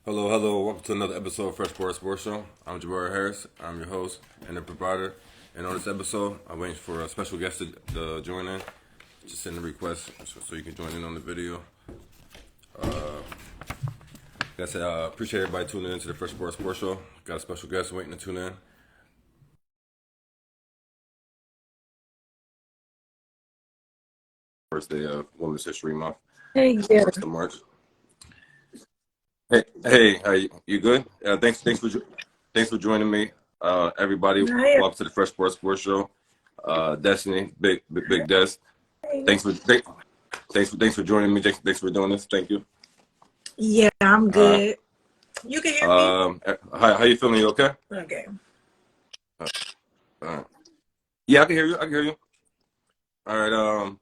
Hello. Welcome to another episode of Fresh Sports Show. I'm Jabari Harris. I'm your host and the provider. And on this episode, I'm waiting for a special guest to join in. Just send a request so you can join in on the video. Like I said, appreciate everybody tuning in to the Fresh Sports Show. Got a special guest waiting to tune in. First day of Women's History Month. Hey, yeah. First of March. Hey, how you good? Thanks for joining me, everybody. Hi. Welcome to the Fresh Sports Show. Destiny, big Des. Thanks for joining me. Thanks for doing this. Thank you. Yeah, I'm good. You can hear me? How you feeling? You okay? Okay. Yeah, I can hear you. All right.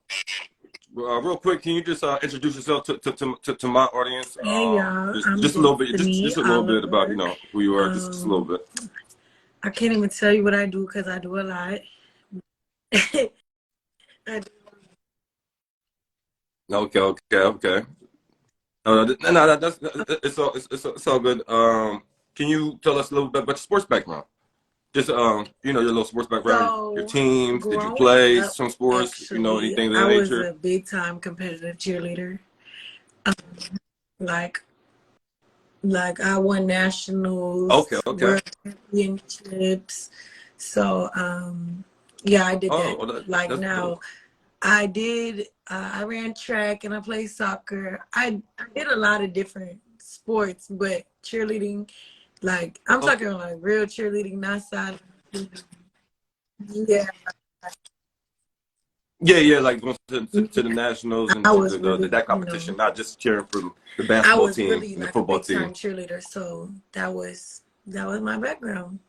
Real quick, can you just introduce yourself to my audience? Hey, y'all. Just a little bit, just a little bit about who you are, just a little bit. I can't even tell you what I do because I do a lot. I do. Okay. No, that's it's all good. Can you tell us a little bit about your sports background? Just your little sports background, your teams. Did you play some sports? Actually, anything of that I was nature? a big time competitive cheerleader. Like I won nationals, Okay. world championships. So yeah, I did that. Well, like that's now. cool. I did. I ran track and I played soccer. I did a lot of different sports, but cheerleading, like I'm talking like real cheerleading, not side. Yeah, Yeah, like going to the nationals and I was really, that competition, not just cheering for the basketball I was team really and the like a football big time team. cheerleader. So that was my background.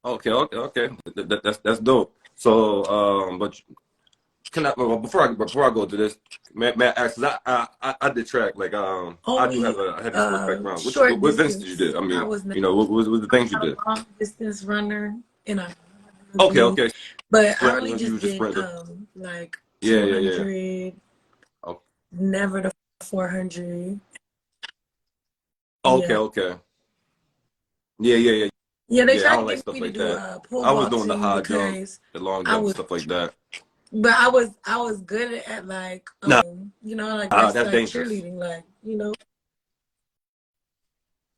Okay. That's dope. So, but can I before I go to this, may I ask? 'Cause I did track. Like I do have a heavy sports background. Short What events did you distance. do? I mean, I was not what was the things you a did? long distance runner, and I Okay. but I really You just was a did sprinter. like Yeah. 200, Oh, never the 400. Yeah. okay. Yeah. Yeah, they Yeah, I tried don't to like get stuff me to like do that. a pole I was doing the vaulting high jump, because the long I jump, was, stuff like that. but I was good at like Nah, like that's that's like dangerous. cheerleading, like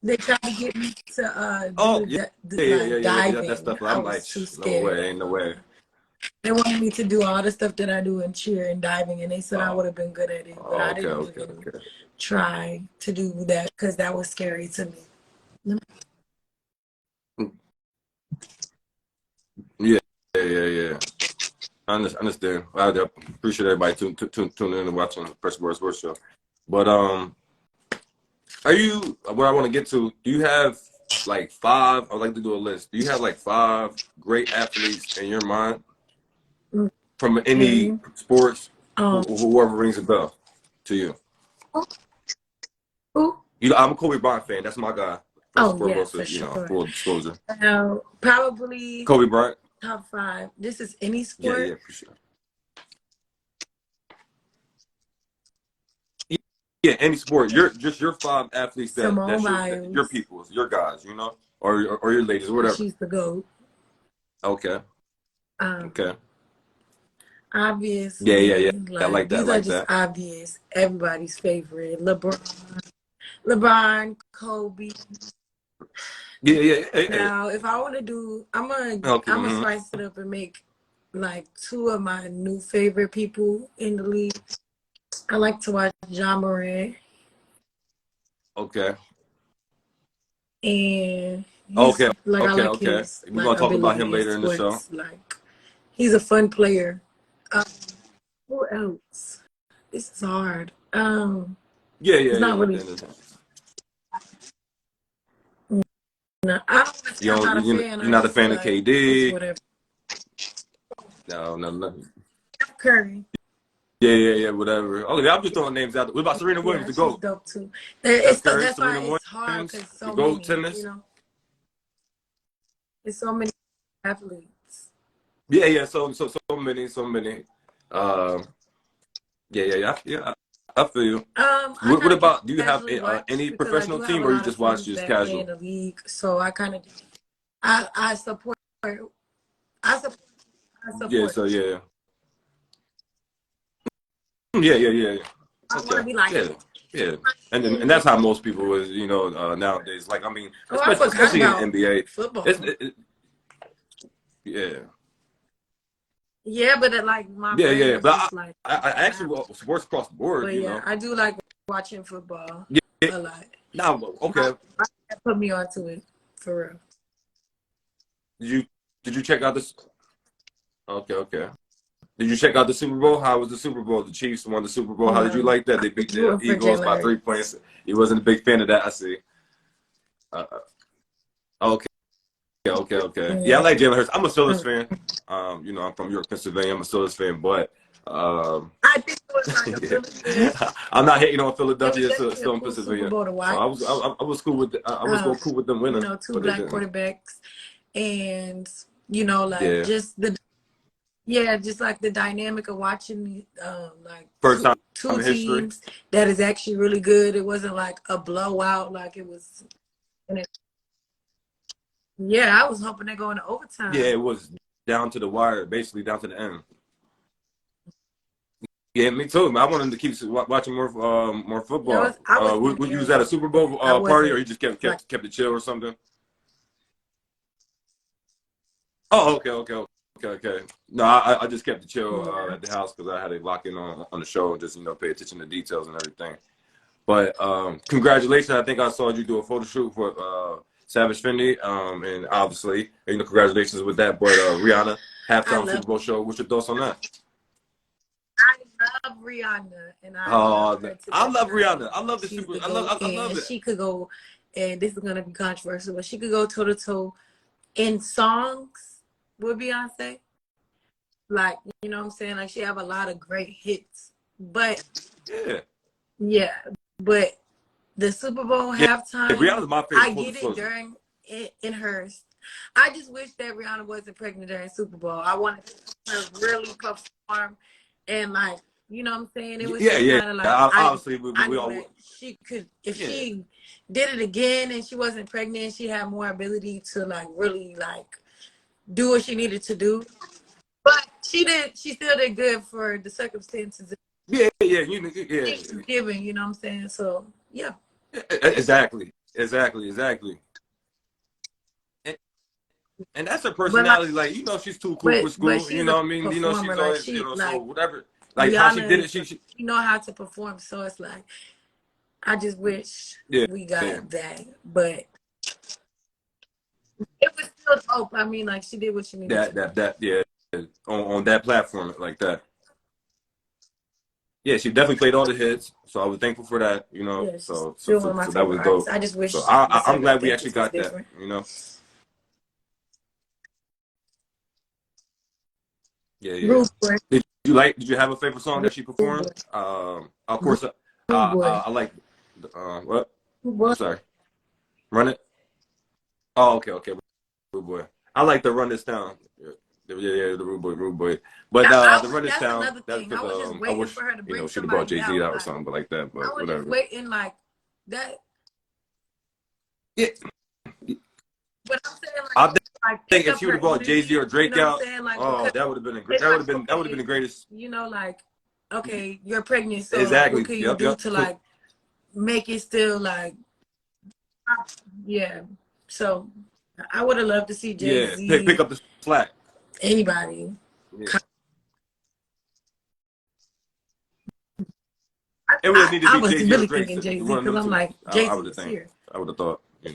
they tried to get me to Oh do yeah, like that diving. stuff. I I'm like, was too no scared. way, ain't no way. They wanted me to do all the stuff that I do in cheer and diving, and they said I Oh, would have been good at it, but I didn't even okay. try to do that because that was scary to me. Yeah. I understand. I appreciate everybody tuning in and watching the Fresh Sports Show. But are you? What I want to get to? Do you have like five? I'd like to do a list. Do you have like five great athletes in your mind from any sports? Whoever rings a bell to you. Who? I'm a Kobe Bryant fan. That's my guy. Oh yeah, for sure. Full disclosure. Probably Kobe Bryant. top 5. This is any sport. Yeah, for sure. Yeah, any sport. You're just your 5 athletes Simone that's Biles. your peoples, your guys, or your ladies, whatever. She's the GOAT. Okay. Okay. Obviously. Yeah. Like, I like that. These are just obvious. Everybody's favorite. LeBron, Kobe. Yeah. Now, if I want to do, I'm gonna spice it up and make like 2 of my new favorite people in the league. I like to watch Ja Morant. Okay. And Okay. I like his We're gonna talk about him ability in later in the show. sports. Like, he's a fun player. Who else? This is hard. Yeah, yeah, It's not yeah. really. No, I'm not a fan. You're I not a just feel fan of like it's KD. whatever. No, no, no. Curry. Yeah, yeah, yeah, whatever. Okay, I'm just throwing names out there. What about Serena Williams, Yeah, the she's GOAT? dope too. Steph It's Curry, that's why Serena it's hard Williams, because the so GOAT many, tennis. there's so many athletes. Yeah, yeah. So many. Um, yeah, yeah, yeah, yeah. I feel you. I What kind of about? Do you have casually watch any because I professional do have team, a or you lot of just watch friends just that play in casual? the league, so I support I support I Yeah. support. So yeah, yeah, yeah, yeah. Yeah. I want to Okay. be like, Yeah, yeah. And that's how most people is, nowadays. Like I mean, oh, I forgot especially in the about NBA. It's football. yeah. Yeah, but like my Yeah, brain yeah, is but just like I that. actually sports across the board, But yeah, I do like watching football Yeah. a lot. Now, okay. That put me onto it for real. Did you check out this? Okay, okay. Did you check out the Super Bowl? How was the Super Bowl? The Chiefs won the Super Bowl. How did you No, like that? I They beat was the rooting for Eagles Jalen by 3 points. Hurts. He wasn't a big fan of that. I see. Uh, okay, okay, okay. Yeah, I Yeah. like Jalen Hurts. I'm a Steelers fan. I'm from York, Pennsylvania. I'm a Steelers fan, but I think it was like a really good. I'm not hating on It was Philadelphia. definitely a Still in cool Super Pennsylvania, Bowl to so I watch. was cool with cool with them winning, Two but they black didn't. quarterbacks, and like Yeah, just like the dynamic of watching like first time two in history. teams that is actually really good. It wasn't like a blowout, like it was. Yeah, I was hoping they go into overtime. Yeah, it was down to the wire, basically down to the end. Yeah, me too. I wanted to keep watching more football. I was Would you was at a Super Bowl party, or you just kept it chill or something? Oh, okay, okay, okay, okay. No, I just kept it chill at the house because I had to lock in on the show and just pay attention to details and everything. But congratulations! I think I saw you do a photo shoot for Savage Fendi, and obviously congratulations with that. But Rihanna halftime Super Bowl show. What's your thoughts on that? I love Rihanna, and I love her I love Rihanna. I love the She's Super. the I love and it. she could go, and this is gonna be controversial, but she could go toe to toe in songs with Beyonce. Like, you know what I'm saying? Like she have a lot of great hits. But yeah, but the Super Bowl halftime, Rihanna's my favorite. I get it during in hers. I just wish that Rihanna wasn't pregnant during Super Bowl. I wanted her really perform and like, you know what I'm saying? It was kind of like obviously I we knew all that she could if she did it again and she wasn't pregnant, she had more ability to like really like do what she needed to do. But she still did good for the circumstances. Yeah. Given, you know what I'm saying? So yeah. Exactly. And that's her personality. Like she's too cool for school. But You she's know a what I mean? performer. She's Like always, like so whatever. Like Rihanna, how she did it, she know how to perform. So it's like I just wish we got that. But it was still dope. I mean, like she did what she needed to do. On that platform like that. Yeah, she definitely played all the hits, so I was thankful for that. Yeah, so one of my that was dope. artists. I just wish. So I'm glad we actually got that. Yeah. Did you have a favorite song that she performed? Of course, I like. What? I'm sorry. Run It. Oh, okay. Rude Boy. I like the Run This Down. Yeah, the Rude Boy. But the Run This Down. That's because I wish she'd have brought Jay-Z out or something, but like that. But I was whatever. Just waiting like that. Yeah. But I'm saying I think if she would have brought Jay-Z or Drake out, that would have been that would have been the greatest. Like, okay, you're pregnant, so exactly. What can you do to like make it still like, yeah. So I would have loved to see Jay-Z. Yeah, pick up the slack. Anybody. Yeah. It would need to be Jay-Z really or Drake. Thinking Jay-Z because I'm like, Jay-Z is here. I would have thought, Yeah.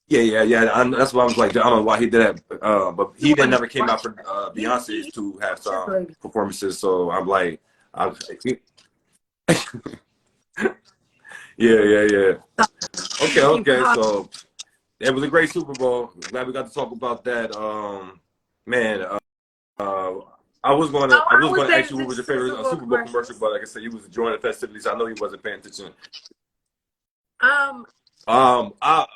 That's why I was like, I don't know why he did that, but he never came out for Beyonce's to have some performances. So I'm like, I, yeah. Okay. So it was a great Super Bowl. Glad we got to talk about that. Man, uh, I I was was gonna paying ask you what was attention your to the favorite Super Bowl Super Bowl commercial, commercials. but like I said, you was enjoying the festivities. I know you wasn't paying attention. Um,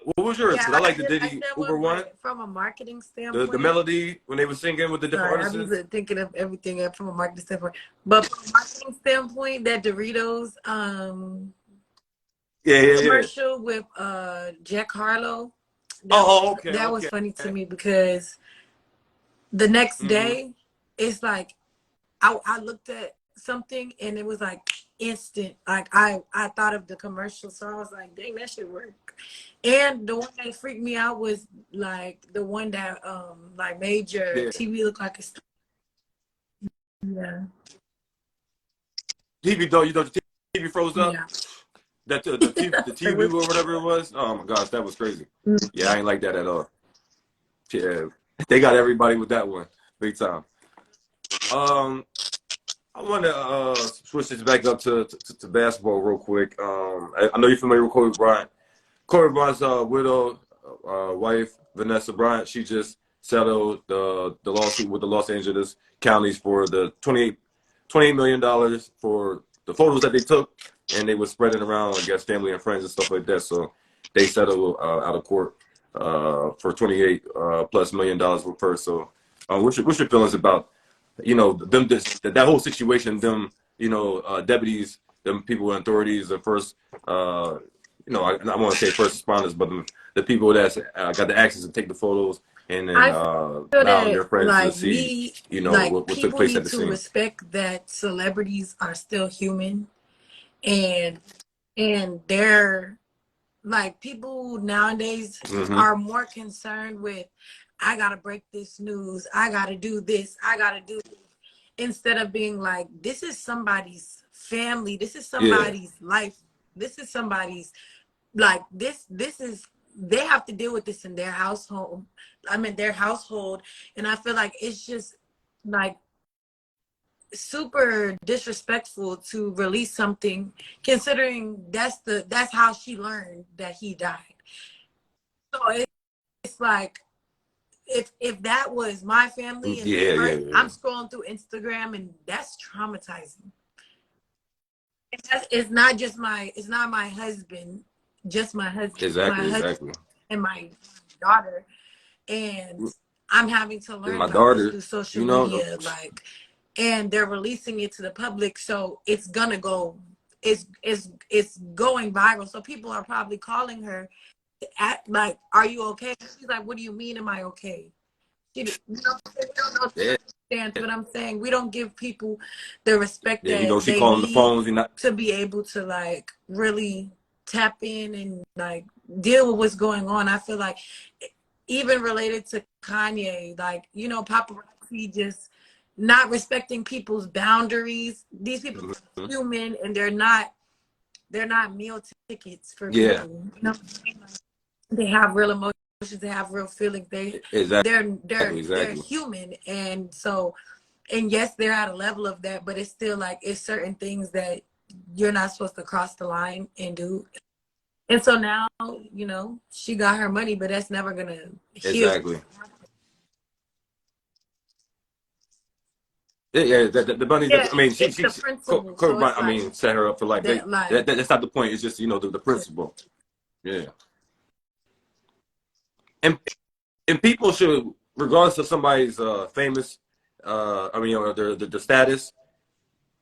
What was yours? yeah, Because I like the I Diddy said Uber one, one, but from a marketing the standpoint, melody when they were singing with the different sorry, I'm artists. just thinking of everything from a marketing standpoint. But from a marketing standpoint, that Doritos Yeah. commercial with Jack Harlow, Okay, that was okay. funny to me because the next Mm-hmm. day, it's like I looked at something and it was like instant. Like I thought of the commercial, so I was like, dang, that should work. And the one that freaked me out was like the one that like made your Yeah. TV look like a yeah. TV though, the TV froze up. Yeah. That the It TV was, or whatever it was. Oh my gosh, that was crazy. Yeah, I ain't like that at all. Yeah, they got everybody with that one, big time. Um, I want to switch this back up to basketball real quick. I know you're familiar with Kobe Bryant. Kobe Bryant's widow, wife Vanessa Bryant, she just settled the lawsuit with the Los Angeles counties for the $28 million for the photos that they took, and they were spreading around, I guess, family and friends and stuff like that. So they settled out of court for 28 plus $1 million with her. So what's your feelings about them that whole situation? Them deputies, them people in authorities, the first I want to say first responders, but the people that got the access to take the photos and then I feel allowing that their friends to see what took people place at need the to scene. respect that celebrities are still human, and they're like people nowadays Mm-hmm. are more concerned with I gotta break this news, I gotta do this, I gotta do this, instead of being like, this is somebody's family, this is Yeah, somebody's life, this is somebody's like this is they have to deal with this in their household. I mean their household. And I feel like it's just like super disrespectful to release something considering that's how she learned that he died. So it's like if that was my family and I'm yeah. scrolling through Instagram and that's traumatizing. It's not just it's not my husband, just my husband Exactly. and my daughter, and I'm having to And learn my about this daughter, through social you know, media, like, and they're releasing it to the public, so it's gonna go, it's going viral. So people are probably calling her at like, "Are you okay?" She's like, "What do you mean? Am I okay?" We don't know yeah, circumstance, but I'm saying we don't give people the respect yeah. that She they calling the need phones. You know, to be able to like really tap in and like deal with what's going on. I feel like even related to Kanye, like, paparazzi just not respecting people's boundaries. These people are human and they're not meal tickets for yeah, people. They have real emotions, they have real feelings. exactly, They're exactly. human. And so, and yes, they're at a level of that, but it's still like it's certain things that you're not supposed to cross the line and do. And so now, she got her money, but that's never gonna heal. Exactly. Yeah. The bunny. Yeah, I mean, it's the principle. Kobe So Bryant, it's I like mean, set her up for life. that, like, That's not the point. It's just the principle. Yeah. And people should, regardless of somebody's famous, I mean, or the status,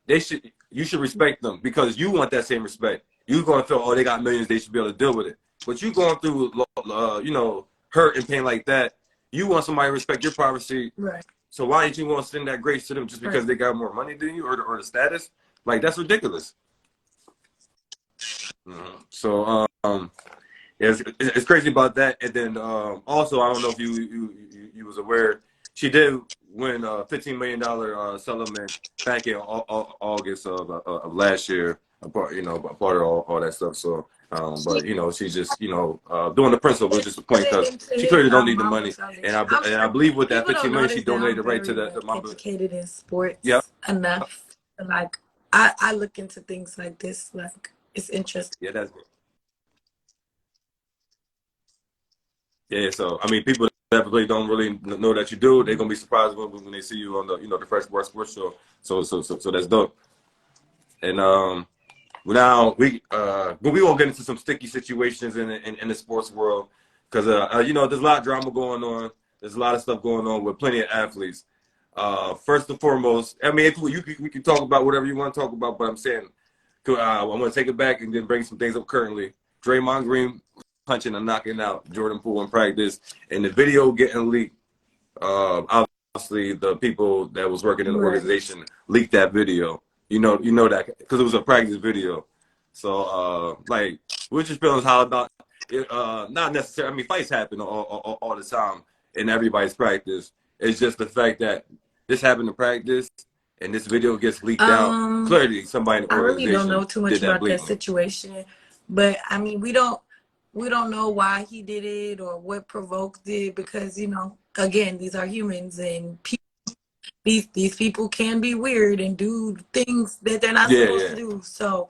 you should respect them because you want that same respect. You're gonna feel, oh, they got millions, they should be able to deal with it. But you going through, hurt and pain like that. You want somebody to respect your privacy. right. So why did you want to send that grace to them just because Right. they got more money than you or the status? Like that's ridiculous. So it's crazy about that. And then also, I don't know if you was aware, she did win a $15 million settlement back in August of last year. Part part of all that stuff. So, but she's just doing the principle, just the point because she clearly don't need the Mamba money. And Foundation. I'm and I sure believe with that people don't 15 million, she notice that I'm donated right to very the like Mamba. educated in Yep. sports enough. Like I look into things like this. Like, it's interesting. Yeah, that's yeah. So I mean, people that really don't really know that you do, they're gonna be surprised when they see you on the the Fresh Boy Sports Show. So that's dope. And now but we won't get into some sticky situations in the sports world because there's a lot of drama going on. There's a lot of stuff going on with plenty of athletes. First and foremost, I mean, if we can talk about whatever you want to talk about, but I'm saying I'm going to take it back and then bring some things up currently. Draymond Green punching and knocking out Jordan Poole in practice, and the video getting leaked. Obviously, the people that was working in the organization leaked that video. You know that because it was a practice video. So, like, what's your feelings? How about it? Not necessarily. I mean, fights happen all the time in everybody's practice. It's just the fact that this happened in practice and this video gets leaked out. Clearly, somebody in the I organization really don't know too much did about that bleeding. situation, but I mean, we don't know why he did it or what provoked it because again, these are humans and these people can be weird and do things that they're not supposed to do. So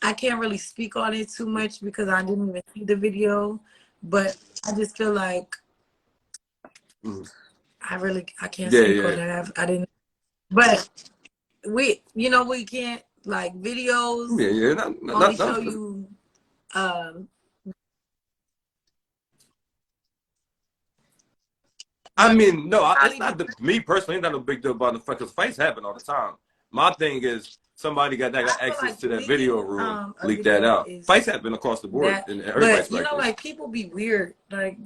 I can't really speak on it too much because I didn't even see the video, but I just feel like I can't speak on that. I didn't, but we can't, like, videos only show you I mean, no, it's not me personally. It's not a big deal about the fight because fights happen all the time. My thing is somebody got access to that video room, leaked that out. Fights happen across the board, and everybody's but like people be weird, like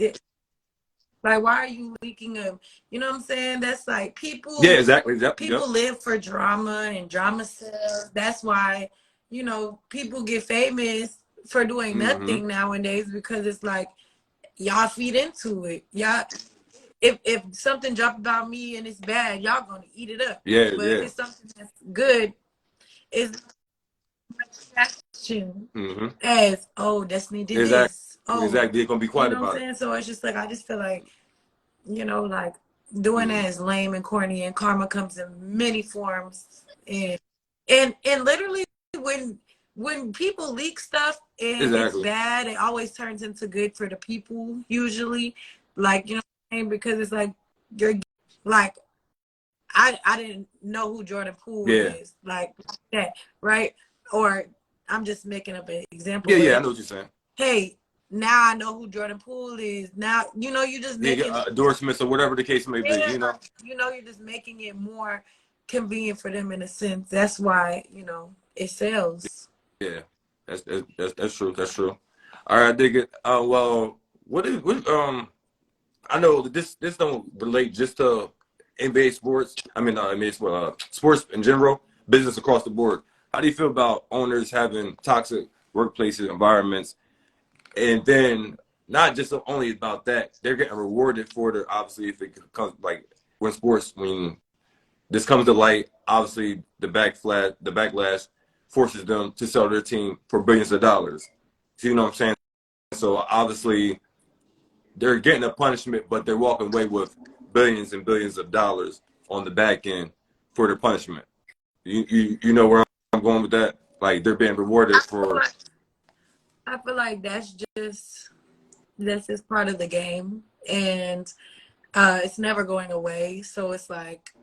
why are you leaking them? You know what I'm saying? That's like people. Yeah, exactly. People live for drama and drama sells. That's why people get famous for doing nothing nowadays because it's like y'all feed into it. Y'all. If something dropped about me and it's bad, y'all gonna eat it up. Yeah, but if it's something that's good, it's reaction as Destiny did this. Exactly. They're gonna be quiet about it. So it's just like I just feel like like doing that is lame and corny, and karma comes in many forms. And literally when people leak stuff and it's bad, it always turns into good for the people usually. Like because it's like you're like I didn't know who Jordan Poole is like that, right? Or I'm just making up an example. Yeah, I know what you're saying. Hey, now I know who Jordan Poole is. Now you just making endorsements or whatever the case may be. You're just making it more convenient for them in a sense. That's why it sells. Yeah, that's true. That's true. All right, dig it. Well, what I know this don't relate just to NBA sports. I mean, sports in general, business across the board. How do you feel about owners having toxic workplaces, environments, and then not just only about that, they're getting rewarded for it. Obviously, if it comes like when this comes to light, obviously the backlash forces them to sell their team for billions of dollars. So, you know what I'm saying? So obviously they're getting a punishment, but they're walking away with billions and billions of dollars on the back end for their punishment. You know where I'm going with that? Like they're being rewarded for. I feel like that's just part of the game, and it's never going away. So it's like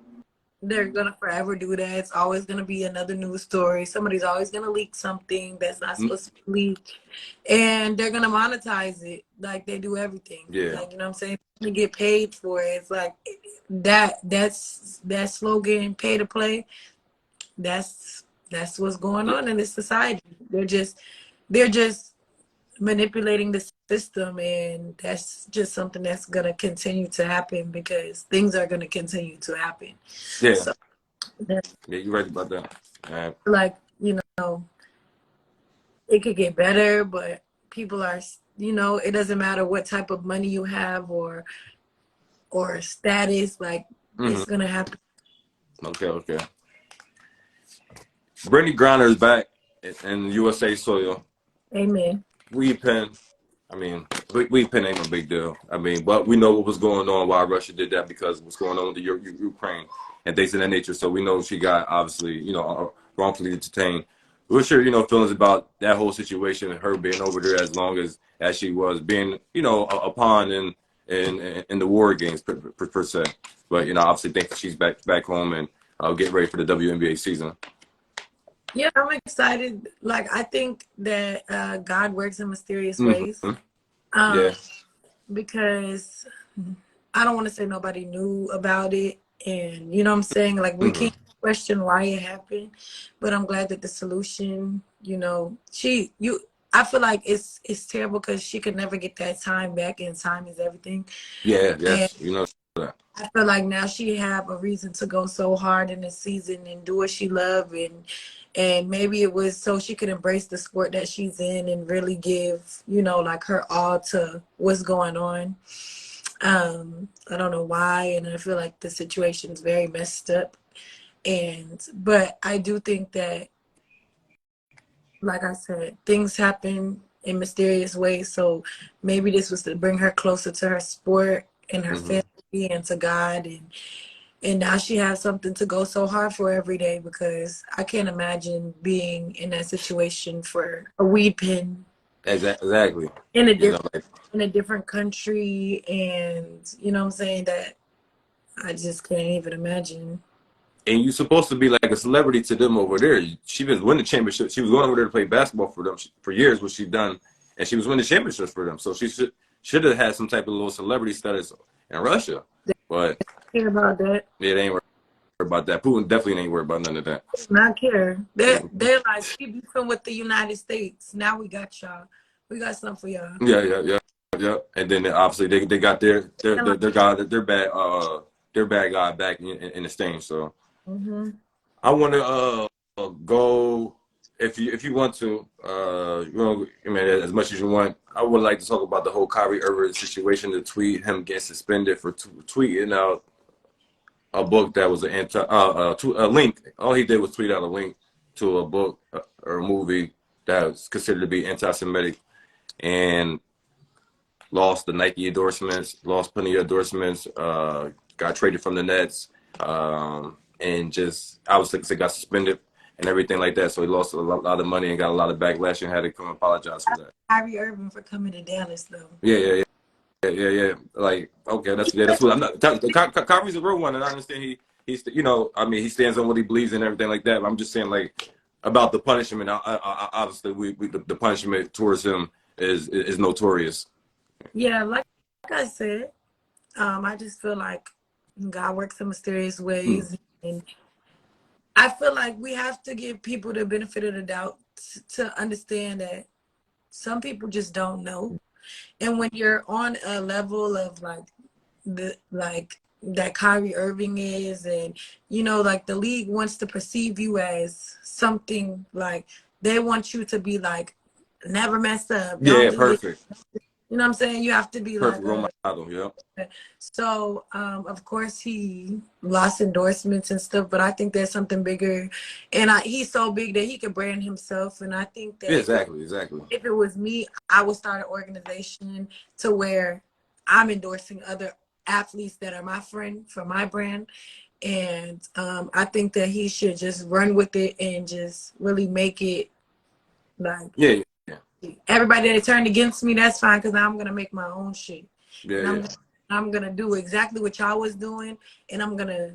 they're gonna forever do that. It's always gonna be another news story. Somebody's always gonna leak something that's not supposed to be leaked, and they're gonna monetize it like they do everything. Yeah, like what I'm saying, they get paid for it. It's like that's that slogan, pay to play. That's what's going on in this society. They're just manipulating the system, and that's just something that's going to continue to happen because things are going to continue to happen. Yeah. So, yeah, you're right about that. Right. Like, it could get better, but people are, it doesn't matter what type of money you have or status, like it's going to happen. Okay. Brittany Griner is back in USA soil. Amen. Weed pen. I mean, weed pen ain't no big deal. I mean, but we know what was going on, why Russia did that, because what's going on with the Ukraine and things of that nature. So we know she got, obviously, wrongfully detained. What's your, feelings about that whole situation and her being over there as long as she was being, a pawn in the war games per se. But obviously, think she's back home and getting ready for the WNBA season. Yeah, I'm excited. Like, I think that God works in mysterious ways. Yeah. Because I don't want to say nobody knew about it. And you know what I'm saying? Like, we can't question why it happened. But I'm glad that the solution, I feel like it's terrible because she could never get that time back, and time is everything. Yeah, And yes, you know that. I feel like now she have a reason to go so hard in the season and do what she love, and maybe it was so she could embrace the sport that she's in and really give, like her all to what's going on. I don't know why, and I feel like the situation is very messed up. But I do think that, like I said, things happen in mysterious ways. So maybe this was to bring her closer to her sport and her family and to God, and now she has something to go so hard for every day, because I can't imagine being in that situation for a weed pen. Exactly. In a different country, and you know what I'm saying, that I just can't even imagine. And you're supposed to be like a celebrity to them over there. She was winning championship. She was going over there to play basketball for them for years, what she done, and she was winning championships for them. So she should have had some type of little celebrity status in Russia. But Care about that? yeah, they ain't worried about that. Putin definitely ain't worried about none of that. Not care. They're like, we beefing with the United States. Now we got y'all. We got something for y'all. Yeah. And then obviously they got their bad guy back in the stain. So I want to go, if you want to, as much as you want. I would like to talk about the whole Kyrie Irving situation. The tweet, him getting suspended for tweeting out a book that was a link. All he did was tweet out a link to a book or a movie that was considered to be anti-Semitic, and lost the Nike endorsements, lost plenty of endorsements, got traded from the Nets, and just obviously got suspended and everything like that. So he lost a lot of money and got a lot of backlash and had to come apologize for that. Kyrie Irving for coming to Dallas, though. Yeah. Like, okay, that's what I'm not. Kyrie's a real one, and I understand he's he stands on what he believes in and everything like that. But I'm just saying, like, about the punishment. Obviously, the punishment towards him is notorious. Yeah, like I said, I just feel like God works in mysterious ways, and I feel like we have to give people the benefit of the doubt to understand that some people just don't know. And when you're on a level of that Kyrie Irving is, and like the league wants to perceive you as something, like they want you to be like, never mess up. Yeah, perfect. You know what I'm saying? You have to be perfect like role model. Yeah. So, of course, he lost endorsements and stuff, but I think there's something bigger, and he's so big that he could brand himself. And I think that exactly. If it was me, I would start an organization to where I'm endorsing other athletes that are my friend for my brand. And I think that he should just run with it and just really make it like, everybody that turned against me, that's fine, because I'm going to make my own shit. I'm going to do exactly what y'all was doing, and I'm going to,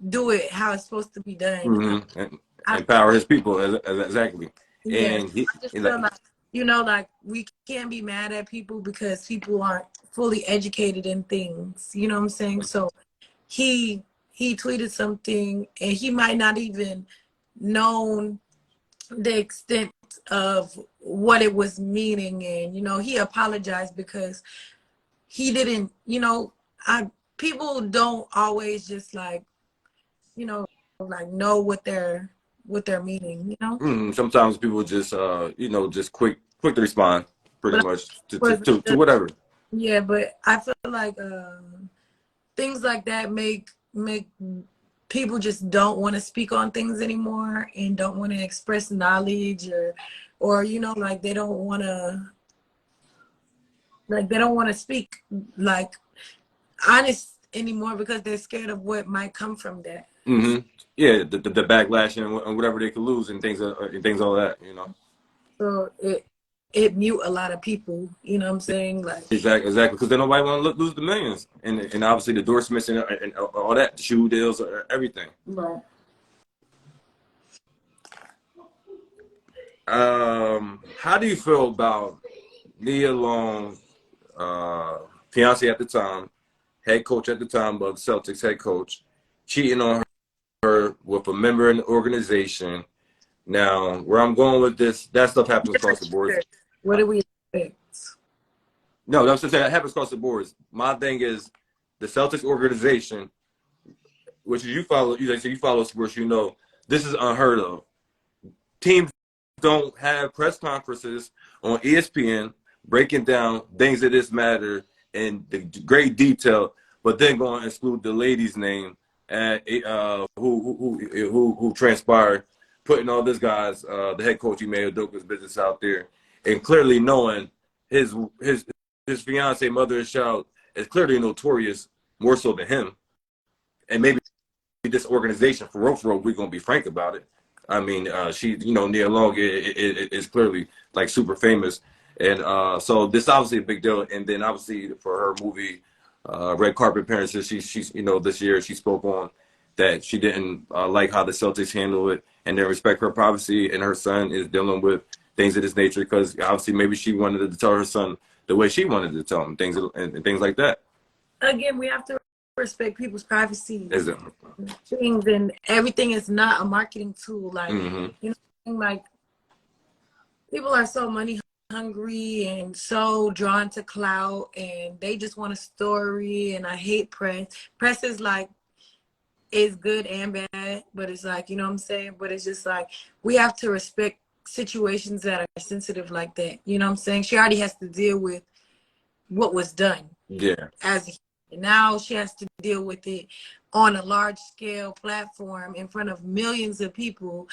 do it how it's supposed to be done. And empower his people, exactly. Yeah, and I just feel like, we can't be mad at people because people aren't fully educated in things. You know what I'm saying? So he tweeted something, and he might not even known the extent of what it was meaning, and he apologized because he didn't. People don't always just like know what they're meaning. Sometimes people just just quick to respond, pretty much to whatever. Yeah, but I feel like things like that make people just don't want to speak on things anymore, and don't want to express knowledge, or like they don't want to speak like honest anymore, because they're scared of what might come from that. Hmm. Yeah, the backlash and whatever they could lose and things all that, you know. So it mute a lot of people. You know what I'm saying? Like, Exactly, because then nobody want to lose the millions, and obviously the endorsements and all that, the shoe deals, everything. right. How do you feel about Nia Long, fiance at the time, head coach at the time, but Celtics head coach, cheating on her with a member in the organization? Now, where I'm going with this, that stuff happens across the board. What do we expect? No, that's what I'm saying. That happens across the boards. My thing is the Celtics organization, which is you follow sports, you know, this is unheard of. Teams don't have press conferences on ESPN breaking down things that this matter in the great detail, but then going to exclude the lady's name and who transpired, putting all this guy's the head coach he made Udoka's business out there, and clearly knowing his his fiance, mother and child is clearly notorious more so than him, and maybe this organization for real, we're gonna be frank about it. I mean, she, you know, Nia Long is clearly like super famous, and so this obviously a big deal. And then obviously for her movie, Red Carpet Appearances, she's you know this year she spoke on that she didn't like how the Celtics handle it, and they respect her privacy, and her son is dealing with things of this nature because obviously maybe she wanted to tell her son the way she wanted to tell him things and things like that. Again, we have to respect people's privacy. Is it? Things and everything is not a marketing tool. Like, you know, like people are so money hungry and so drawn to clout, and they just want a story. And I hate press. Press is like, it's good and bad, but it's like, you know what I'm saying? But it's just like, we have to respect situations that are sensitive like that. You know what I'm saying? She already has to deal with what was done. Yeah. And now she has to deal with it on a large scale platform in front of millions of people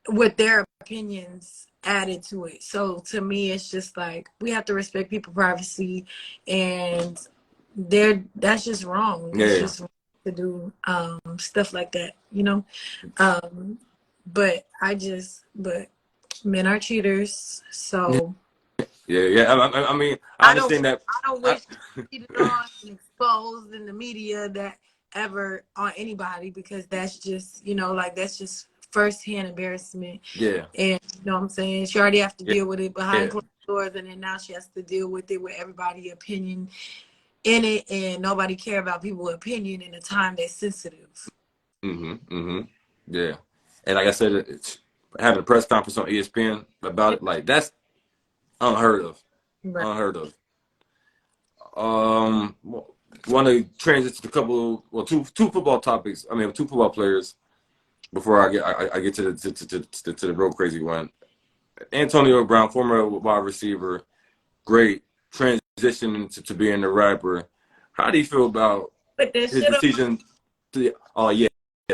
with their opinions added to it. So to me, it's just like, we have to respect people's privacy, and that's just wrong. Yeah. It's just wrong to do stuff like that, you know. But men are cheaters, so yeah. I mean, I understand that. I don't wish cheated on and exposed in the media that ever on anybody, because that's just, you know, like, that's just firsthand embarrassment. Yeah. And you know what I'm saying? She already have to deal with it behind Yeah. closed doors, and then now she has to deal with it with everybody's opinion in it, and nobody care about people's opinion in a time that's sensitive. Yeah. And like I said, it's having a press conference on ESPN about it, like that's unheard of. Right. Unheard of. Want to transition to two football topics. I mean, two football players before I get to the real crazy one. Antonio Brown, former wide receiver, great transition to being a rapper. How do you feel about his decision to? Oh yeah,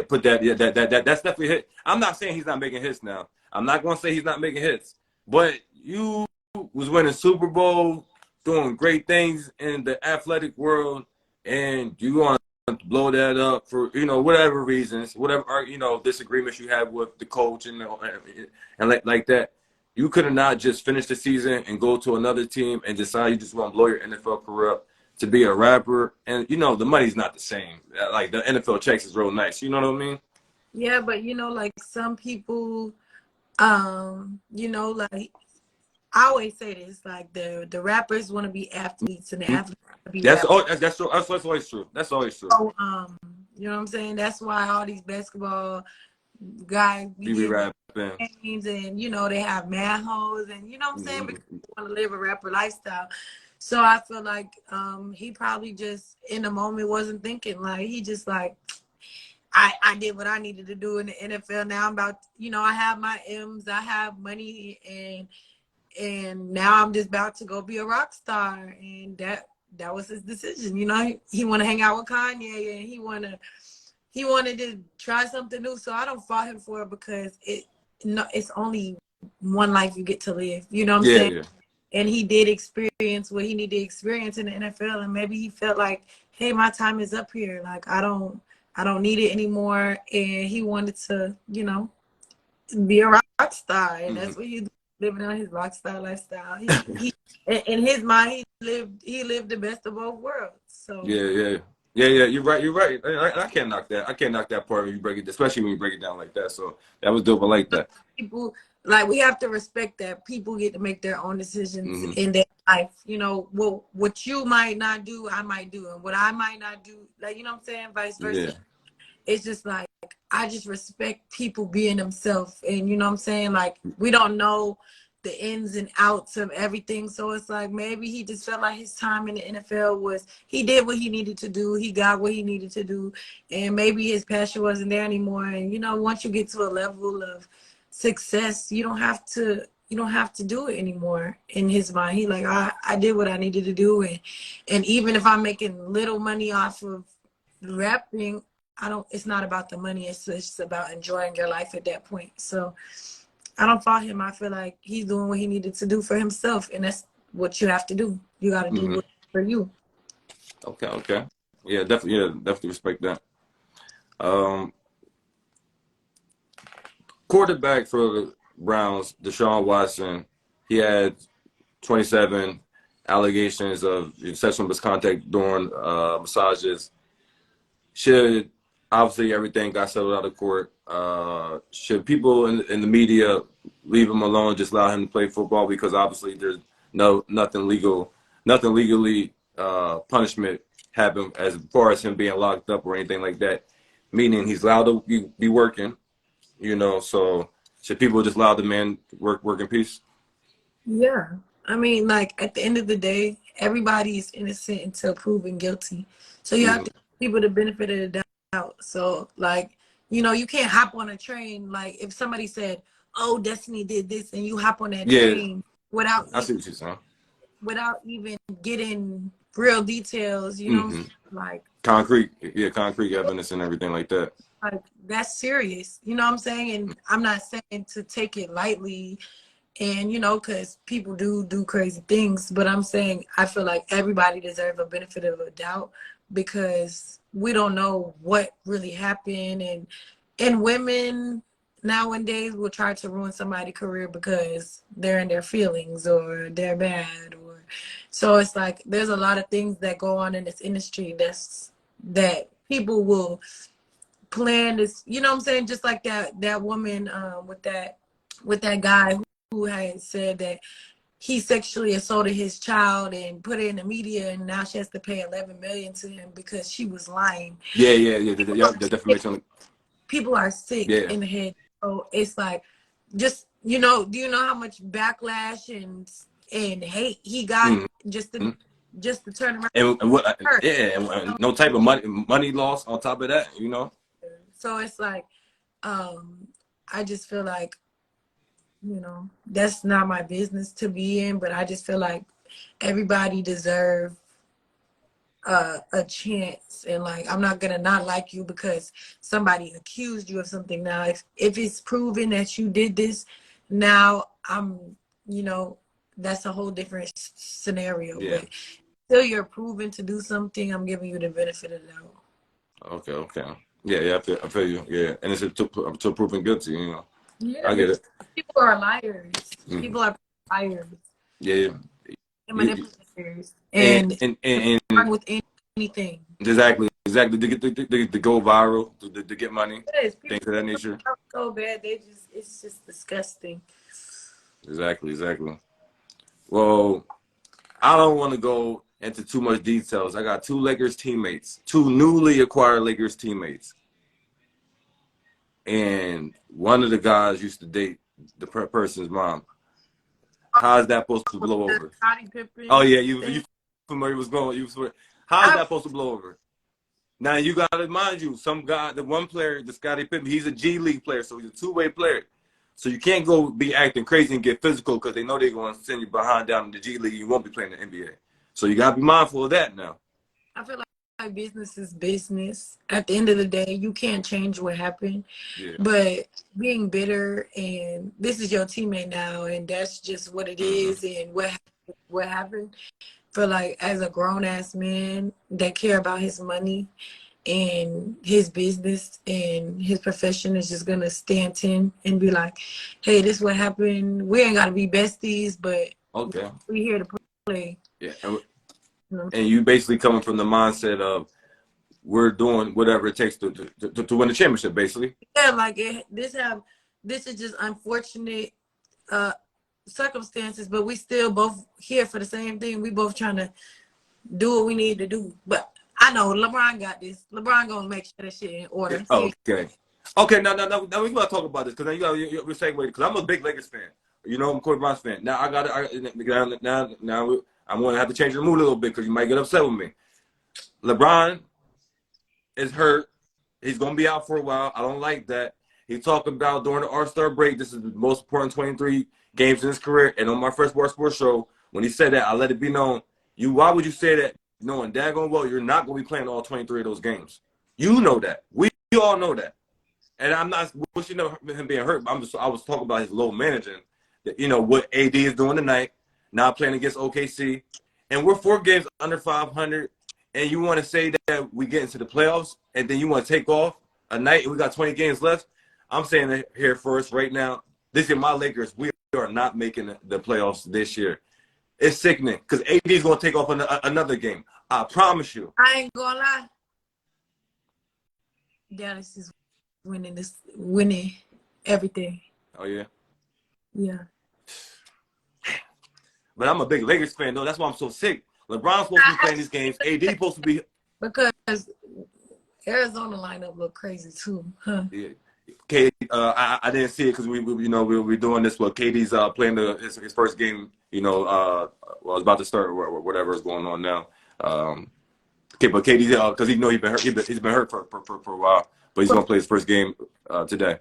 put that. Yeah, that's definitely a hit. I'm not saying he's not making hits now. I'm not going to say he's not making hits, but you was winning Super Bowl, doing great things in the athletic world, and you want to blow that up for, you know, whatever reasons, whatever, you know, disagreements you have with the coach and like that. You could have not just finished the season and go to another team and decide you just want to blow your NFL career up to be a rapper. And, you know, the money's not the same. Like, the NFL checks is real nice. You know what I mean? Yeah, but, you know, like, some people, you know, like, I always say this, like, the rappers want to be athletes, and the athletes want to be rappers. That's always true. That's always true. So, you know what I'm saying? That's why all these basketball guys be rapping. And, you know, they have mad hoes, and, you know what I'm saying? Because they want to live a rapper lifestyle. So I feel like he probably just in the moment wasn't thinking. Like, he just like, I did what I needed to do in the NFL. Now I'm about, you know, I have my M's, I have money, and now I'm just about to go be a rock star. And that was his decision. You know, he want to hang out with Kanye, and he wanted to try something new. So I don't fault him for it, because it's only one life you get to live. You know what I'm saying? Yeah. And he did experience what he needed to experience in the NFL, and maybe he felt like, hey, my time is up here. Like, I don't I don't need it anymore. And he wanted to, you know, be a rock star, and that's what he's living on, his rock star lifestyle. He in his mind he lived the best of both worlds. So yeah. You're right. You're right. I can't knock that. I can't knock that part when you break it, especially when you break it down like that. So that was dope. I like that. people, like, we have to respect that people get to make their own decisions in their life. You know, what you might not do, I might do, and what I might not do, like, you know what I'm saying, vice versa. Yeah. It's just like, I just respect people being themselves. And you know what I'm saying? Like, we don't know the ins and outs of everything. So it's like, maybe he just felt like his time in the NFL was, he did what he needed to do. He got what he needed to do. And maybe his passion wasn't there anymore. And, you know, once you get to a level of success, you don't have to do it anymore. In his mind, he like, I did what I needed to do. And even if I'm making little money off of rapping, it's not about the money. It's just about enjoying your life at that point. So I don't fault him. I feel like he's doing what he needed to do for himself, and that's what you have to do. You got to do what's for you. Okay. Yeah, definitely respect that. Quarterback for the Browns, Deshaun Watson, he had 27 allegations of sexual misconduct during massages. Should, obviously everything got settled out of court. Should people in the media leave him alone, just allow him to play football? Because obviously there's nothing legally punishment happened as far as him being locked up or anything like that. Meaning he's allowed to be working, you know. So should people just allow the man work in peace? Yeah, I mean, like, at the end of the day, everybody is innocent until proven guilty. So you have to give people the benefit of the doubt. So, like, you know, you can't hop on a train. Like, if somebody said, "Oh, Destiny did this," and you hop on that train without I see what you're saying. Without even getting real details, you know, like concrete evidence and everything like that. Like, that's serious, you know what I'm saying? And I'm not saying to take it lightly, and, you know, because people do crazy things, but I'm saying I feel like everybody deserves a benefit of a doubt, because we don't know what really happened. And women nowadays will try to ruin somebody's career because they're in their feelings or they're bad, or so it's like there's a lot of things that go on in this industry that people will plan this, you know what I'm saying? Just like that woman with that guy who had said that he sexually assaulted his child and put it in the media, and now she has to pay $11 million to him because she was lying. Yeah. The defamation. People are sick in the head. So it's like, just, you know, do you know how much backlash and hate he got just to turn around? And what? And no type of money loss on top of that, you know. So it's like, I just feel like, you know, that's not my business to be in, but I just feel like everybody deserves a chance. And, like, I'm not gonna not like you because somebody accused you of something. Now if it's proven that you did this, now you know, that's a whole different scenario. But until you're proven to do something, I'm giving you the benefit of the doubt. Okay. Yeah, I feel you. Yeah, and it's to proven guilty, you know. Yeah, I get it. People are liars. People are liars. Yeah. And manipulators. And wrong with anything. Exactly. To go viral, to get money, things of that nature. So bad, it's just disgusting. Exactly. Well, I don't want to go into too much details. I got two newly acquired Lakers teammates. And one of the guys used to date the person's mom. How is that supposed to blow over? Oh yeah, you familiar with what's going on? How is that supposed to blow over? Now you gotta mind you, the one player, the Scottie Pippen, he's a G League player, so he's a two-way player. So you can't go be acting crazy and get physical because they know they're going to send you behind down in the G League. You won't be playing the NBA. So you gotta be mindful of that now. I feel like business is business. At the end of the day, you can't change what happened. Yeah. But being bitter and this is your teammate now, and that's just what it is, and what happened. For, like, as a grown ass man that care about his money, and his business and his profession is just gonna stand 10 and be like, hey, this is what happened. We ain't gotta be besties, but Okay. we here to play. Yeah. You know? And you basically coming from the mindset of we're doing whatever it takes to win the championship, basically. Yeah, like this is just unfortunate circumstances, but we still both here for the same thing. We both trying to do what we need to do. But I know LeBron got this. LeBron gonna make sure that shit in order. Okay. Okay, now we gotta talk about this because now you're segueing because I'm a big Lakers fan. You know, I'm a Kobe Bryant fan. Now I I'm gonna have to change the mood a little bit because you might get upset with me. LeBron is hurt. He's gonna be out for a while. I don't like that. He talked about during the All-Star break, this is the most important 23 games in his career. And on my first Sports Show, when he said that, I let it be known. Why would you say that knowing daggone well you're not gonna be playing all 23 of those games? You know that. We all know that. And I'm not wishing him being hurt, but I was talking about his low managing. You know, what AD is doing tonight, now playing against OKC. And we're 4 games under 500. And you want to say that we get into the playoffs and then you want to take off a night and we got 20 games left? I'm saying it here first right now. This is my Lakers. We are not making the playoffs this year. It's sickening because AD is going to take off another game. I promise you. I ain't gonna lie. Dallas is winning everything. Oh, yeah? Yeah. But I'm a big Lakers fan, though. That's why I'm so sick. LeBron's supposed to be playing these games. AD supposed to be. Because Arizona lineup look crazy, too. Huh? Yeah. I didn't see it because we're doing this. But KD's playing his first game. Well, it's about to start or whatever is going on now. Okay, but KD's because he's been hurt. He's been hurt for a while, but he's gonna play his first game today.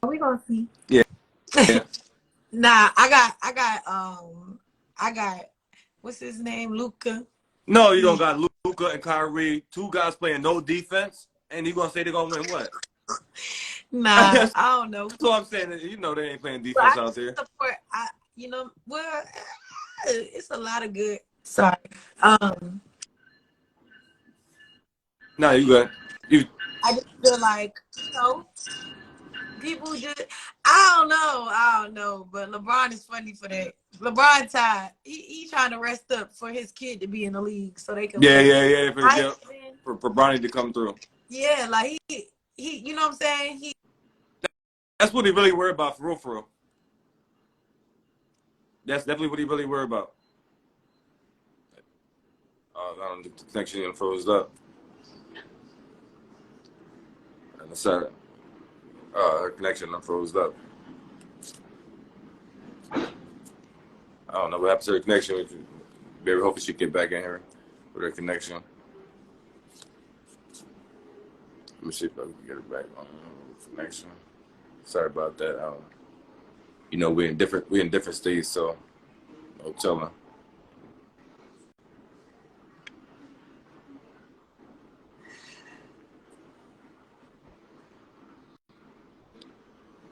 Are we gonna see? Yeah. Nah, I got what's his name, Luka. No, you don't got Luka and Kyrie, 2 guys playing no defense, and you gonna say they're gonna win what? Nah, I don't know. That's what I'm saying. You know they ain't playing defense out there. It's a lot of good. Sorry. No, you good. I just feel like, people just, I don't know, but LeBron is funny for that. LeBron tired. He trying to rest up for his kid to be in the league so they can. Yeah. For Bronny to come through. Yeah, like he, you know what I'm saying? That's what he really worried about, for real. That's definitely what he really worried about. The connection froze up. And her connection froze up. I don't know what happened to her connection. Very hopefully she get back in here with her connection. Let me see if I can get her back on connection. Sorry about that. We're in different states, so no telling.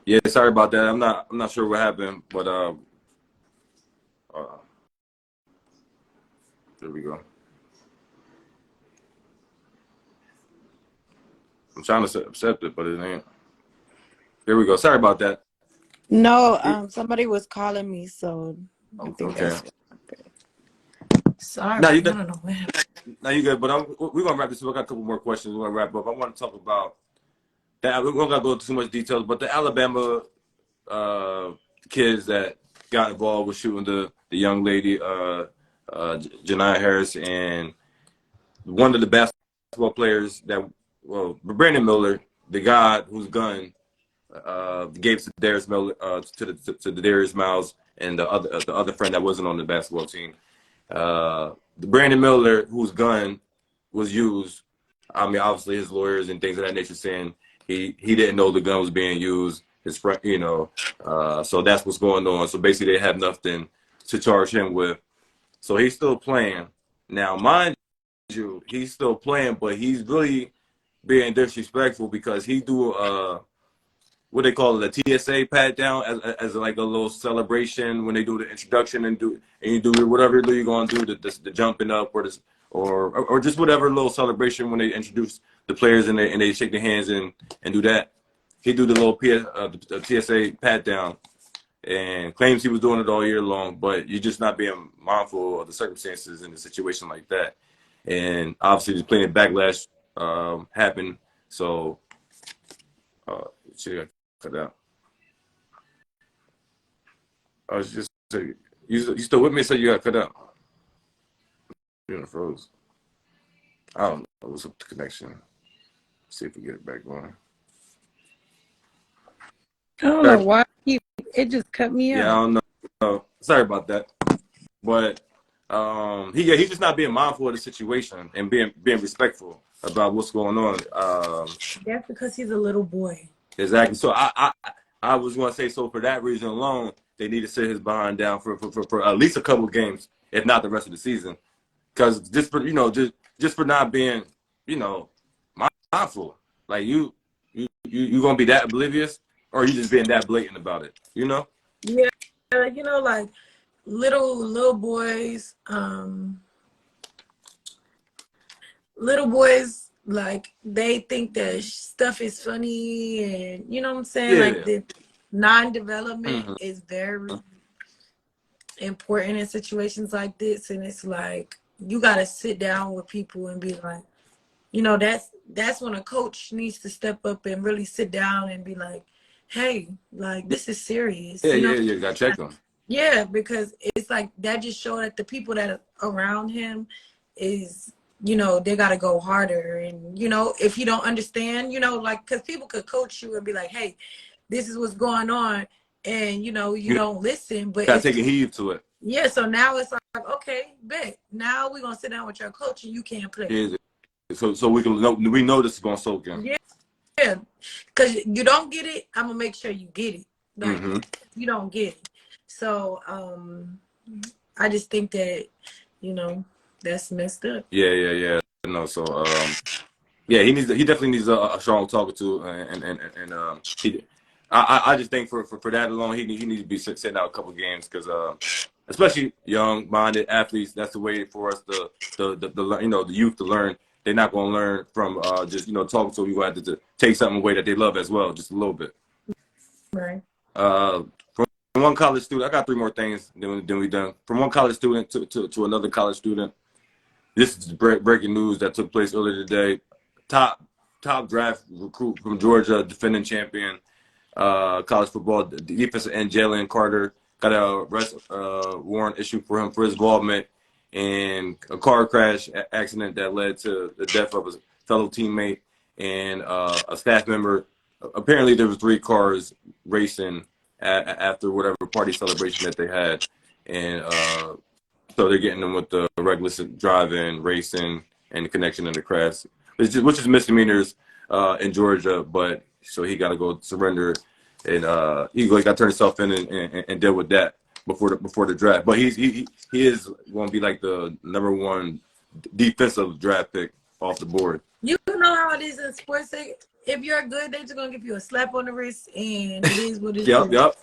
Yeah, sorry about that. I'm not sure what happened, but there we go. I'm trying to accept it, but it ain't. There we go. Sorry about that. No, somebody was calling me, so I think that's sorry. No, you I don't know what happened. No, you good, but we're gonna wrap this up. I got a couple more questions. We're gonna wrap up. I want to talk about that. We're not gonna go into too much details, but the Alabama kids that got involved with shooting the young lady, Janiyah Harris, and one of the basketball players Brandon Miller, the guy whose gun gave to Darius Miller, to the Darius Miles, and the other friend that wasn't on the basketball team. The Brandon Miller, whose gun was used, I mean, obviously his lawyers and things of that nature saying he didn't know the gun was being used. His friend, so that's what's going on. So basically, they have nothing to charge him with. So he's still playing. Now, mind you, he's still playing, but he's really being disrespectful because he do what they call it, a TSA pat down as like a little celebration when they do the introduction and you do whatever you're gonna do, the jumping up or or just whatever little celebration when they introduce the players and they shake their hands and do that. He do the little the TSA pat down and claims he was doing it all year long, but you're just not being mindful of the circumstances in a situation like that. And obviously, there's plenty of backlash happened. So, shit, cut out. I was just saying, you still with me? So you got cut out. You're froze. I don't know what's up with the connection. See if we get it back going. I don't know why it just cut me out. Yeah, I don't know. Sorry about that. But he's just not being mindful of the situation and being respectful about what's going on. That's because he's a little boy. Exactly. So I was going to say, so for that reason alone, they need to sit his behind down for at least a couple of games, if not the rest of the season, because just for just for not being mindful, like you gonna be that oblivious, or you just being that blatant about it, Yeah, like little boys, like they think that stuff is funny, and you know what I'm saying. Like the non-development is very important in situations like this, and it's like you got to sit down with people and be like, that's when a coach needs to step up and really sit down and be like, hey, like this is serious. You gotta check them. Yeah, because it's like that just showed that the people that are around him is, they got to go harder. And, if you don't understand, like, because people could coach you and be like, hey, this is what's going on. And, you don't listen. But got to take a heed to it. Yeah, so now it's like, okay, bet. Now we're going to sit down with your coach and you can't play. Yeah, so we know this is going to soak in. Yeah, because you don't get it, I'm going to make sure you get it. Like, you don't get it. So I just think that, that's messed up. Yeah. No, so he definitely needs a strong talker to, and I just think for that alone, he needs to be sitting out a couple games because especially young-minded athletes, that's the way for us the youth to learn. They're not going to learn from just talking to you. You have to take something away that they love as well, just a little bit. Right. From one college student, I got 3 more things. Then we done. From one college student to another college student. This is breaking news that took place earlier today. Top draft recruit from Georgia, defending champion, college football defensive end Jalen Carter got a arrest warrant issued for him for his involvement in a car crash accident that led to the death of a fellow teammate and a staff member. Apparently, there was 3 cars racing after whatever party celebration that they had, and so they're getting them with the reckless driving, racing, and the connection in the crash, which is misdemeanors in Georgia. But so he got to go surrender, and he got to turn himself in and deal with that before the draft. But he is going to be like the #1 defensive draft pick off the board. You know how it is in sports. If you're good, they're just gonna give you a slap on the wrist, and it is what it is. Yep.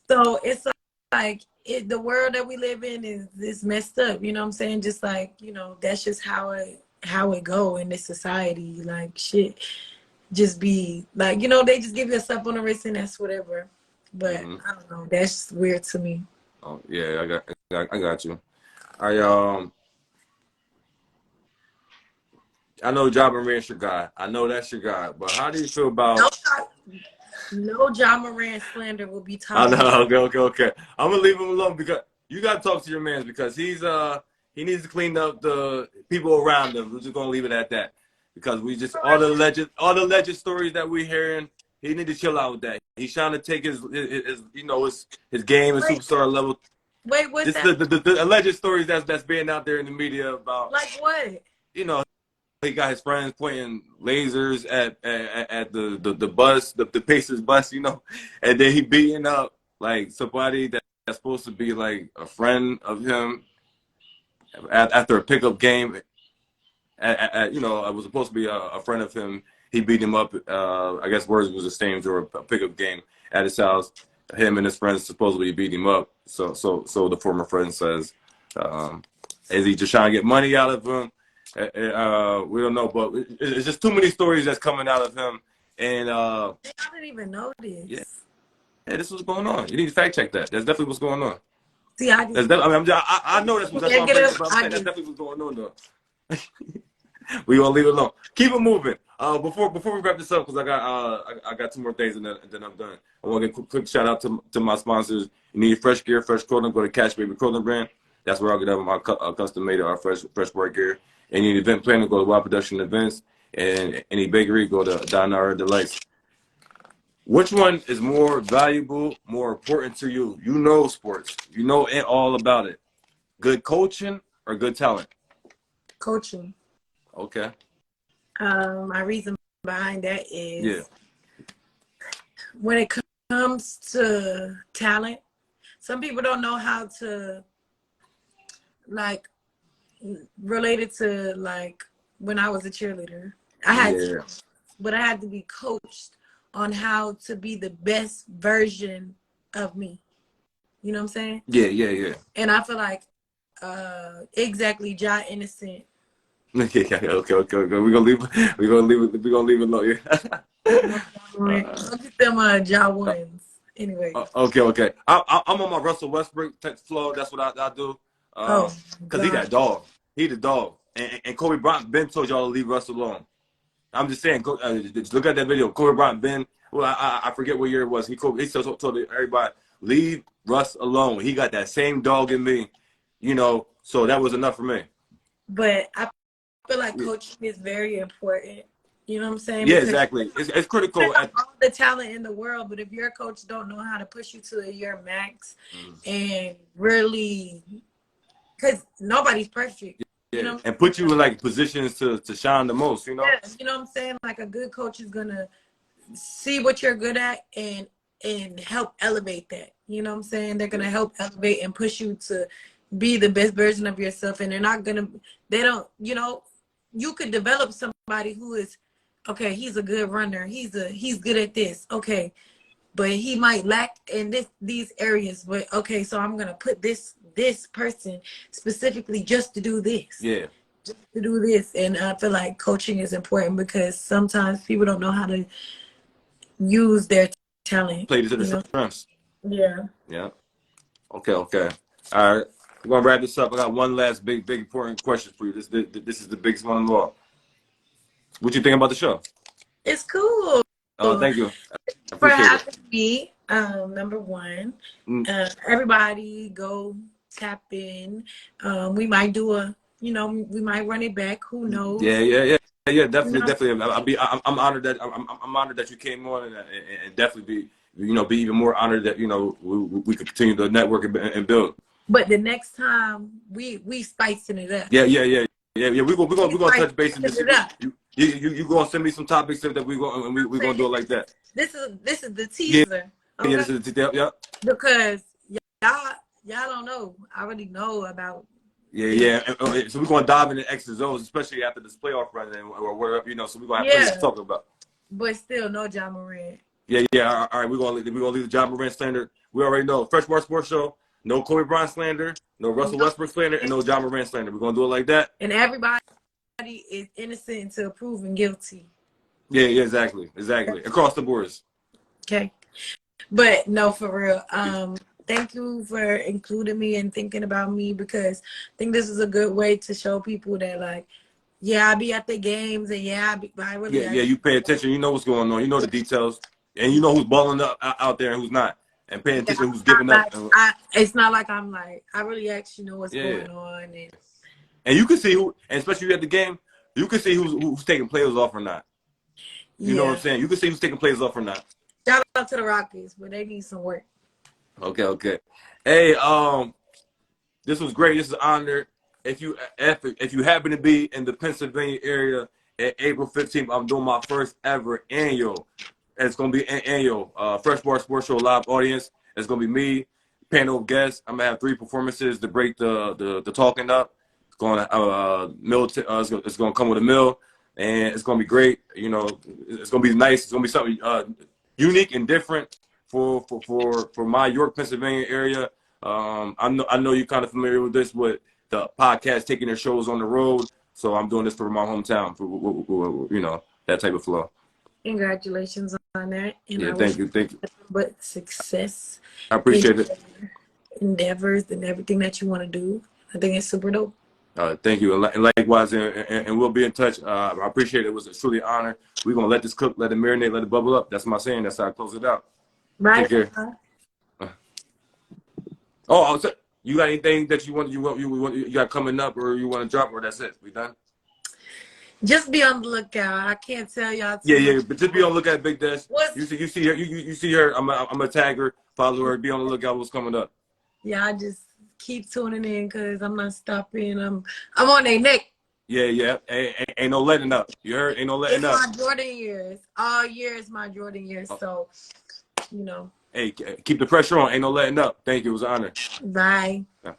So it's like the world that we live in is messed up. You know what I'm saying? Just like, that's just how it go in this society. Like shit, just be like, they just give you a slap on the wrist and that's whatever. But I don't know. That's just weird to me. Oh yeah, I got you. I know Ja Morant's your guy. I know that's your guy. But how do you feel about? No Ja Morant slander will be talked. I know. Okay. I'm gonna leave him alone because you gotta talk to your man because he needs to clean up the people around him. We're just gonna leave it at that because we just all the legend stories that we're hearing. He need to chill out with that. He's trying to take his game and superstar level. Wait, what's that? The alleged stories that's being out there in the media about like what? He got his friends pointing lasers at the bus, the Pacers bus, and then he beating up like somebody that's supposed to be like a friend of him after a pickup game. It was supposed to be a friend of him. He beat him up. I guess words was exchanged or a pickup game at his house. Him and his friends supposedly beat him up. So the former friend says, is he just trying to get money out of him? We don't know, but it's just too many stories that's coming out of him. And I didn't even know this. yeah, this is what's going on. You need to fact check that. That's definitely what's going on. See, I just I know that's what I'm saying. But I'm saying that's definitely what's going on, though. We gonna leave it alone. Keep it moving. Before we wrap this up, because I got 2 more things and then I'm done. I want to get a quick shout out to my sponsors. You need fresh gear, fresh clothing. Go to Cash Baby Clothing Brand. That's where I'll get up my custom made fresh work gear. Any event planning, go to Wild Production Events. And any bakery, go to Donara Delights. Which one is more valuable, more important to you? You know sports. You know it all about it. Good coaching or good talent? Coaching. Okay. My reason behind that is when it comes to talent, some people don't know how to like relate it to like when I was a cheerleader. But I had to be coached on how to be the best version of me. You know what I'm saying? Yeah. And I feel like exactly Ja Innocent. Okay. We're gonna leave it low. Yeah. Look at them Ja ones. Anyway. Okay. I'm on my Russell Westbrook flow. That's what I do. Because he that dog. He the dog. And Kobe Bryant been told y'all to leave Russ alone. I'm just saying, just look at that video. Kobe Bryant been, well, I forget what year it was. He still told everybody, leave Russ alone. He got that same dog in me, you know, so that was enough for me. But I feel like coaching is very important. You know what I'm saying? Yeah, exactly. It's critical. All the talent in the world, but if your coach don't know how to push you to your max and really, because nobody's perfect. Yeah, you know, and put you in like positions to shine the most, you know? Yeah, you know what I'm saying? Like a good coach is gonna see what you're good at and help elevate that. You know what I'm saying? They're gonna help elevate and push you to be the best version of yourself. And you could develop somebody who is, okay, he's a good runner. He's good at this. Okay. But he might lack in these areas. But okay, so I'm gonna put this person specifically just to do this. Yeah. Just to do this. And I feel like coaching is important because sometimes people don't know how to use their talent. Play to the strengths. Yeah. Yeah. Okay. All right. We're gonna wrap this up. I got one last big important question for you. This is the biggest one of all. What you think about the show? It's cool. Thank you. For having me, number one. Everybody go tap in. We might do we might run it back. Who knows? Yeah. Definitely. I'm honored that I'm honored that you came on and definitely be even more honored that we could continue to network and build. But the next time we spicing it up. Yeah. We're gonna touch base and just you gonna send me some topics that we're gonna do it like that. This is the teaser. Okay? Yeah, this is the teaser. Yeah. Because y'all don't know. I already know about. Yeah. So we're gonna dive into X's O's, especially after this playoff run or whatever, so we're gonna have plenty to talk about. But still, no Ja Morant. Yeah. All right, we're gonna leave the Ja Morant slander. We already know. Fresh Bar Sports Show. No Kobe Bryant slander, no Russell Westbrook slander, and no Ja Morant slander. We're gonna do it like that. And everybody is innocent until proven guilty. Yeah, exactly. Across the boards. Okay. But no, for real. Thank you for including me and thinking about me, because I think this is a good way to show people that, like, I be at the games and you pay attention. You know what's going on. You know the details, and you know who's balling up out there and who's not, and paying attention who's giving up. It's not like I'm like, I really actually know what's going on, and you can see who, and especially at the game, you can see who's taking players off or not. You know what I'm saying? You can see who's taking players off or not. Shout out to the Rockets, but they need some work. Okay. Hey, this was great. This is an honor. If you happen to be in the Pennsylvania area at April 15th, I'm doing my first ever annual. It's gonna be an annual Fresh Bar Sports Show live audience. It's gonna be me, panel of guests. I'm gonna have 3 performances to break the talking up. It's gonna it's gonna come with a meal, and it's gonna be great. It's gonna be nice. It's gonna be something unique and different for my York, Pennsylvania area. I know you're kind of familiar with this, with the podcast taking their shows on the road. So I'm doing this for my hometown, for, you know, that type of flow. Congratulations on that. And Yeah, I wish thank you. Thank you. but success I in appreciate it. your endeavors and everything that you want to do. I think it's super dope. Thank you. And likewise, and we'll be in touch. I appreciate it. It was a truly honor. We're going to let this cook, let it marinate, let it bubble up. That's my saying. That's how I close it out. Right. Take care. Oh, so you got anything that you got coming up or you want to drop, or that's it? We done? Just be on the lookout. I can't tell y'all too Yeah, much. but just be on the lookout, Big Dash. What's- You see her, you see her. I'm a tag her, follow her. Be on the lookout. What's coming up? Yeah, I just keep tuning in because I'm not stopping. I'm on their neck. Yeah. Ain't no letting up. You heard? Ain't no letting It's up. my Jordan years. All year is my Jordan years. So, you know. Hey, keep the pressure on. Ain't no letting up. Thank you. It was an honor. Bye. Yeah.